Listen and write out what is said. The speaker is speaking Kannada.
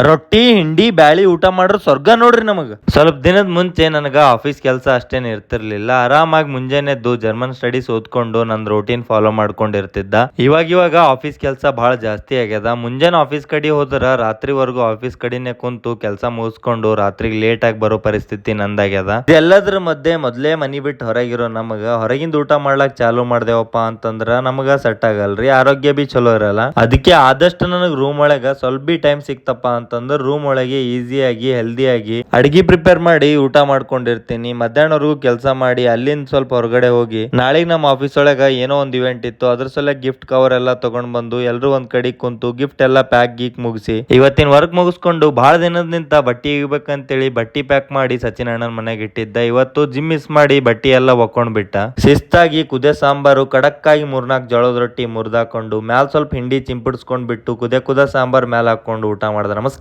ರೊಟ್ಟಿ ಹಿಂಡಿ ಬ್ಯಾಳಿ ಊಟ ಮಾಡ್ರ ಸ್ವರ್ಗ ನೋಡ್ರಿ ನಮಗ. ಸ್ವಲ್ಪ ದಿನದ ಮುಂಚೆ ನನಗ ಆಫೀಸ್ ಕೆಲಸ ಅಷ್ಟೇನ್ ಇರ್ತಿರ್ಲಿಲ್ಲ. ಆರಾಮಾಗಿ ಮುಂಜಾನೆ ಎದ್ದು ಜರ್ಮನ್ ಸ್ಟಡೀಸ್ ಓದ್ಕೊಂಡು ನಂದ್ ರೋಟೀನ್ ಫಾಲೋ ಮಾಡ್ಕೊಂಡಿರ್ತಿದ್ದ. ಇವಾಗ ಆಫೀಸ್ ಕೆಲಸ ಬಹಳ ಜಾಸ್ತಿ ಆಗ್ಯದ. ಮುಂಜಾನೆ ಆಫೀಸ್ ಕಡೆ ಹೋದ್ರ ರಾತ್ರಿವರೆಗೂ ಆಫೀಸ್ ಕಡೆನೆ ಕುಂತು ಕೆಲಸ ಮುಗಿಸ್ಕೊಂಡು ರಾತ್ರಿಗೆ ಲೇಟ್ ಆಗಿ ಬರೋ ಪರಿಸ್ಥಿತಿ ನಂದಾಗ್ಯದ. ಇದೆಲ್ಲದ್ರ ಮಧ್ಯೆ ಮೊದ್ಲೇ ಮನಿ ಬಿಟ್ಟು ಹೊರಗಿರೋ ನಮಗ ಹೊರಗಿಂದ ಊಟ ಮಾಡ್ಲಾಕ್ ಚಾಲು ಮಾಡ್ದೇವಪ್ಪ ಅಂತಂದ್ರ ನಮಗ ಸೆಟ್ ಆಗಲ್ರಿ, ಆರೋಗ್ಯ ಬಿ ಚಲೋ ಇರಲ್ಲ. ಅದಕ್ಕೆ ಆದಷ್ಟು ನನಗ್ ರೂಮ್ ಒಳಗ ಸ್ವಲ್ಪ ಬಿ ಟೈಮ್ ಸಿಕ್ತಪ್ಪ ಅಂತಂದ್ರೆ ರೂಮ್ ಒಳಗೆ ಈಸಿಯಾಗಿ ಹೆಲ್ದಿಯಾಗಿ ಅಡಿಗೆ ಪ್ರಿಪೇರ್ ಮಾಡಿ ಊಟ ಮಾಡ್ಕೊಂಡಿರ್ತೀನಿ. ಮಧ್ಯಾಹ್ನವರೆಗೂ ಕೆಲಸ ಮಾಡಿ ಅಲ್ಲಿಂದ ಸ್ವಲ್ಪ ಹೊರಗಡೆ ಹೋಗಿ ನಾಳೆಗ್ ನಮ್ಮ ಆಫೀಸ್ ಒಳಗ ಏನೋ ಒಂದು ಇವೆಂಟ್ ಇತ್ತು, ಅದ್ರ ಸಲ ಗಿಫ್ಟ್ ಕವರ್ ಎಲ್ಲ ತಗೊಂಡ್ ಬಂದು ಎಲ್ರು ಒಂದ್ ಕಡೆ ಕುಂತು ಗಿಫ್ಟ್ ಎಲ್ಲ ಪ್ಯಾಕ್ ಗೀಕ್ ಮುಗಿಸಿ ಇವತ್ತಿನ ವರ್ಕ್ ಮುಗಿಸ್ಕೊಂಡು ಬಹಳ ದಿನದಿಂದ ಬಟ್ಟಿ ಇಗ್ಬೇಕಂತೇಳಿ ಬಟ್ಟಿ ಪ್ಯಾಕ್ ಮಾಡಿ ಸಚಿನ್ ಅಣ್ಣನ ಮನೆಗೆ ಇಟ್ಟಿದ್ದ. ಇವತ್ತು ಜಿಮ್ ಮಿಸ್ ಮಾಡಿ ಬಟ್ಟಿ ಎಲ್ಲ ಒಕ್ಕೊಂಡ್ ಬಿಟ್ಟ. ಶಿಸ್ತಾಗಿ ಕುದೆ ಸಾಂಬಾರು ಕಡಕ್ಕಾಗಿ 3-4 ಜೋಳದ ರೊಟ್ಟಿ ಮುರ್ದಾಕೊಂಡು ಮ್ಯಾಲ್ ಸ್ವಲ್ಪ ಹಿಂಡಿ ಚಿಂಪಡಿಸ್ಕೊಂಡ್ ಬಿಟ್ಟು ಕುದೆ ಸಾಂಬಾರ್ ಮ್ಯಾಲ ಹಾಕೊಂಡು ಊಟ ಮಾಡ್ದ. ನಮಸ್ಕಾರ.